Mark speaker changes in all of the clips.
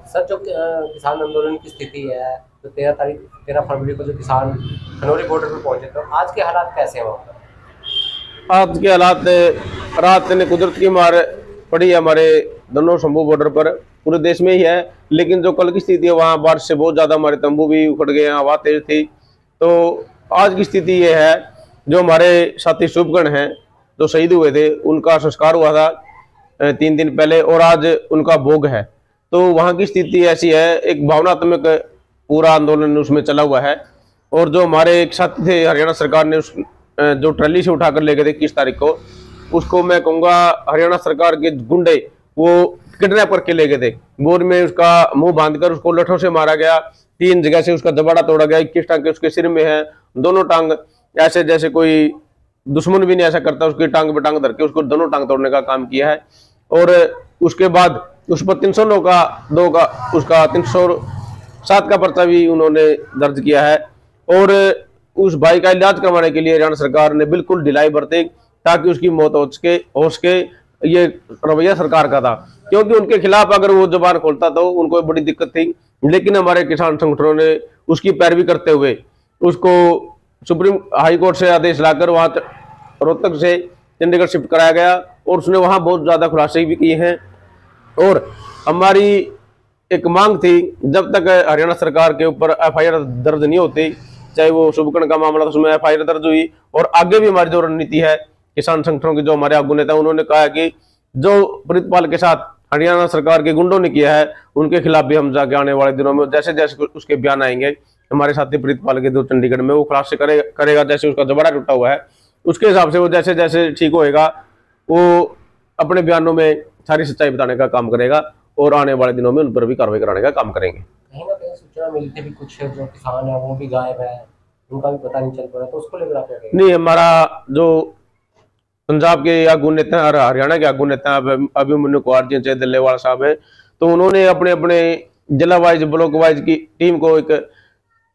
Speaker 1: Sir, जो किसान आंदोलन की स्थिति है, तो 13 फरवरी को जो किसान खनौरी बॉर्डर पर पहुंचे, तो आज के हालात कैसे हैं वहाँ पर?
Speaker 2: आज के हालात, रात ने कुदरत की मार पड़ी हमारे दोनों शंभू बॉर्डर पर, पूरे देश में ही है। लेकिन जो कल की स्थिति है वहाँ बारिश से बहुत ज्यादा हमारे तंबू भी उखड़ गए, हवा तेज थी। तो आज की स्थिति ये है, जो हमारे साथी शुभगण हैं जो शहीद हुए थे, उनका संस्कार हुआ था 3 दिन पहले, और आज उनका भोग है। तो वहाँ की स्थिति ऐसी है, एक भावनात्मक पूरा आंदोलन उसमें चला हुआ है। और जो हमारे एक साथी थे, हरियाणा सरकार ने उस जो ट्रैली से उठाकर ले गए थे 21 तारीख को, उसको मैं कहूँगा हरियाणा सरकार के गुंडे वो किडनैप करके ले गए थे। बोर में उसका मुंह बांधकर उसको लठों से मारा गया, 3 जगह से उसका जबाड़ा तोड़ा गया, 21 टांगे उसके सिर में है, दोनों टांग ऐसे जैसे कोई दुश्मन भी नहीं ऐसा करता, उसकी टांग पे टांग धर के उसको दोनों टांग तोड़ने का काम किया है। और उसके बाद उस पर 309 का 2 का उसका 307 का पर्चा भी उन्होंने दर्ज किया है। और उस भाई का इलाज करवाने के लिए हरियाणा सरकार ने बिल्कुल ढिलाई बरती ताकि उसकी मौत हो सके। ये रवैया सरकार का था, क्योंकि उनके खिलाफ अगर वो जुबान खोलता तो उनको बड़ी दिक्कत थी। लेकिन हमारे किसान संगठनों ने उसकी पैरवी करते हुए उसको सुप्रीम हाई कोर्ट से आदेश लाकर वहां रोहतक से चंडीगढ़ शिफ्ट कराया गया, और उसने वहां बहुत ज्यादा खुलासे भी किए हैं। और हमारी एक मांग थी, जब तक हरियाणा सरकार के ऊपर FIR दर्ज नहीं होती, चाहे वो शुभकर्ण का मामला था उसमें FIR दर्ज हुई, और आगे भी हमारी जो रणनीति है किसान संगठनों के जो हमारे आगू नेता, उन्होंने कहा है कि जो प्रीतपाल के साथ हरियाणा सरकार के गुंडों ने किया है उनके खिलाफ भी हम जाके आने वाले दिनों में जैसे जैसे उसके बयान आएंगे, हमारे साथी प्रीतपाल के जो चंडीगढ़ में, वो खुलासे करेगा जैसे उसका जबड़ा टूटा हुआ है, उसके हिसाब से वो जैसे जैसे ठीक होएगा वो अपने बयानों में सारी सच्चाई बताने का काम करेगा, और आने वाले दिनों में उन पर भी कार्रवाई कराने का काम करेंगे।
Speaker 1: कहीं ना कहीं सूचना मिलती भी, कुछ जो किसान है वो भी गायब है, उनका भी पता नहीं चल पा रहा, तो उसको लेकर आप क्या कहेंगे?
Speaker 2: नहीं, हमारा जो पंजाब के आगू नेता और हरियाणा के आगू नेता अभिमन्यु कुमार जी चाहे दिल्लीवाल साहब है, तो उन्होंने अपने अपने जिला वाइज ब्लॉक वाइज की टीम को एक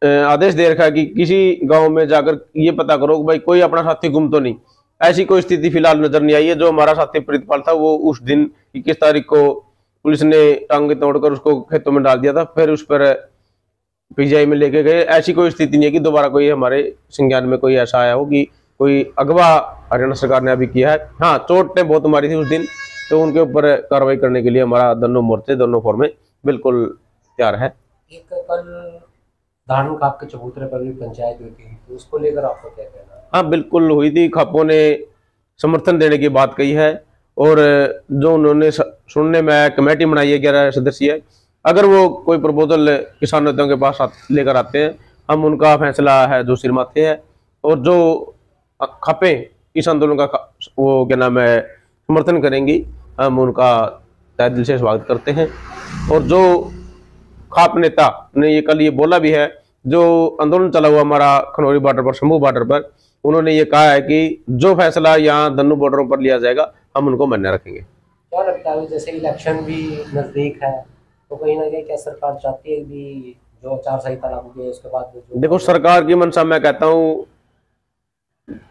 Speaker 2: आदेश दे रखा है कि किसी गांव में जाकर ये पता करो कि भाई कोई अपना साथी गुम तो नहीं। ऐसी कोई स्थिति फिलहाल नजर नहीं आई है। जो हमारा साथी प्रीतपाल था वो उस दिन 21 तारीख को पुलिस ने टांगे तोड़कर उसको खेतों में डाल दिया था, फिर उस पर PGI में लेके गए। ऐसी कोई स्थिति नहीं है कि दोबारा कोई हमारे संज्ञान में कोई ऐसा आया हो कि कोई अगवा हरियाणा सरकार ने अभी किया है। हाँ, चोट ने बहुत मारी थी उस दिन, तो उनके ऊपर कार्रवाई करने के लिए हमारा दोनों मोर्चे दोनों फॉर्म बिल्कुल तैयार है।
Speaker 1: एक कल धारण खाप के चबूतरे पर भी पंचायत हुई थी, तो उसको लेकर आपको क्या कहना है?
Speaker 2: हाँ, बिल्कुल हुई थी। खापों ने समर्थन देने की बात कही है, और जो उन्होंने सुनने में कमेटी बनाई है 11 सदस्यीय, अगर वो कोई प्रपोजल किसान नेताओं के पास लेकर आते हैं, हम उनका फैसला है जो सिर माथे है। और जो खापे इस आंदोलन का वो क्या नाम है समर्थन करेंगी, हम उनका तहे दिल से स्वागत करते हैं। और जो खाप नेता ने ये कल ये बोला भी है, जो आंदोलन चला हुआ हमारा खनौरी बॉर्डर पर, शंभू बॉर्डर पर, उन्होंने ये कहा है कि जो फैसला यहाँ दोनों बॉर्डरों पर लिया जाएगा हम उनको मान्य रखेंगे।
Speaker 1: क्या लगता है, जैसे इलेक्शन भी नजदीक है, तो कहीं ना कहीं क्या सरकार चाहती है भी जो आचार संहिता लागू की है उसके बाद
Speaker 2: देखो, सरकार की मंशा मैं कहता हूँ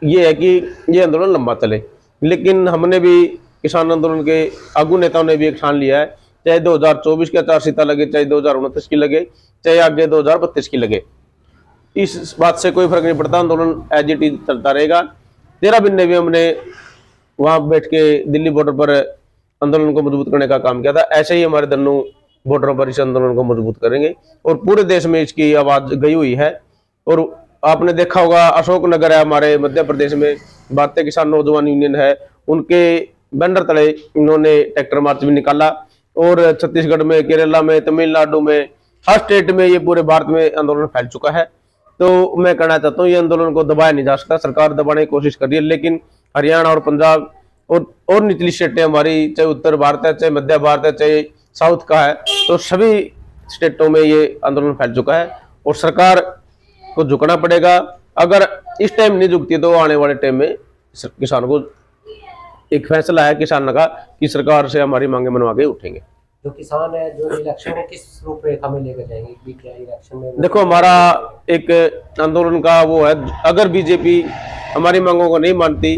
Speaker 2: ये है कि ये आंदोलन लंबा चले, लेकिन हमने भी किसान आंदोलन के आगू नेताओं ने भी एक ठान लिया है, चाहे 2024 की आचार संहिता लगे, चाहे 2029 की लगे, चाहे आगे 2032 की लगे, इस बात से कोई फर्क नहीं पड़ता, आंदोलन एज इट इज चलता रहेगा। 13 दिन ने भी हमने वहां बैठ के दिल्ली बॉर्डर पर आंदोलन को मजबूत करने का काम किया था। ऐसे ही हमारे दोनों बॉर्डरों पर इस आंदोलन को मजबूत करेंगे, और पूरे देश में इसकी आवाज गई हुई है। और आपने देखा होगा, अशोकनगर है हमारे मध्य प्रदेश में, भारतीय किसान नौजवान यूनियन है, उनके बैनर तले इन्होंने ट्रैक्टर मार्च भी निकाला। और छत्तीसगढ़ में, केरला में, तमिलनाडु में, हर स्टेट में, ये पूरे भारत में आंदोलन फैल चुका है। तो मैं कहना चाहता हूँ ये आंदोलन को दबाया नहीं जा सकता, सरकार दबाने की कोशिश कर रही है, लेकिन हरियाणा और पंजाब और निचली स्टेटें हमारी, चाहे उत्तर भारत है, चाहे मध्य भारत है, चाहे साउथ का है, तो सभी स्टेटों में ये आंदोलन फैल चुका है। और सरकार को झुकना पड़ेगा। अगर इस टाइम नहीं झुकती तो आने वाले टाइम में किसानों को एक फैसला है किसान का कि सरकार से हमारी मांगे मनवा के उठेंगे।
Speaker 1: जो किसान है, जो इलेक्शन को किस रूपरेखा में लेकर जाएंगे, भी क्या इलेक्शन में?
Speaker 2: देखो, हमारा एक आंदोलन का वो है, अगर बीजेपी हमारी मांगों को नहीं मानती,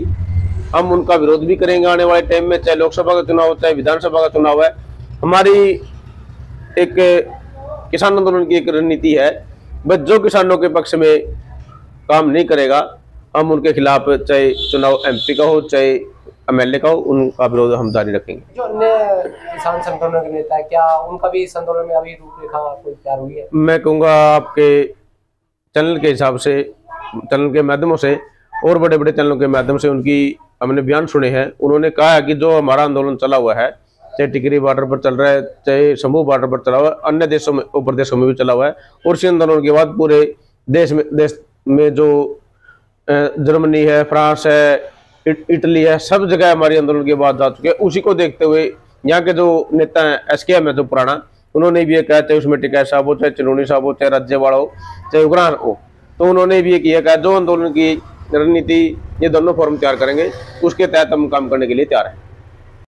Speaker 2: हम उनका विरोध भी करेंगे आने वाले टाइम में, चाहे लोकसभा का चुनाव हो, चाहे विधानसभा का चुनाव है। हमारी एक किसान आंदोलन की एक रणनीति है, बस जो किसानों के पक्ष में काम नहीं करेगा हम उनके खिलाफ, चाहे चुनाव एमपी का हो चाहे एमएलए का हो, उनका विरोध हम जारी रखेंगे।
Speaker 1: जो अन्य किसान संगठनों के नेता है, क्या उनका भी इस आंदोलन में अभी रूपरेखा कोई तैयार हुई है?
Speaker 2: मैं कहूँगा आपके चैनल के हिसाब से, चैनल के माध्यमों से और बड़े बड़े चैनलों के माध्यम से उनकी हमने बयान सुने हैं। उन्होंने कहा है कि जो हमारा आंदोलन चला हुआ है, चाहे टिकरी बॉर्डर पर चल रहा है, चाहे शंभू बॉर्डर पर चला हुआ है, अन्य देशों में और प्रदेशों में भी चला हुआ है, और इस आंदोलन के बाद पूरे देश में जो जर्मनी है, फ्रांस है, इटली है, सब जगह हमारे आंदोलन के बाद जा चुके हैं। उसी को देखते हुए यहाँ के जो नेता हैं, एसकेएम है जो पुराना, उन्होंने भी ये कहा, चाहे उसमें टिकैत साहब हो, चाहे चिनोनी साहब हो, चाहे राज्यवाड़ा हो, चाहे उग्राण हो, तो उन्होंने भी ये किया कहा जो आंदोलन की रणनीति ये दोनों फॉर्म तैयार करेंगे उसके तहत हम काम करने के लिए तैयार हैं।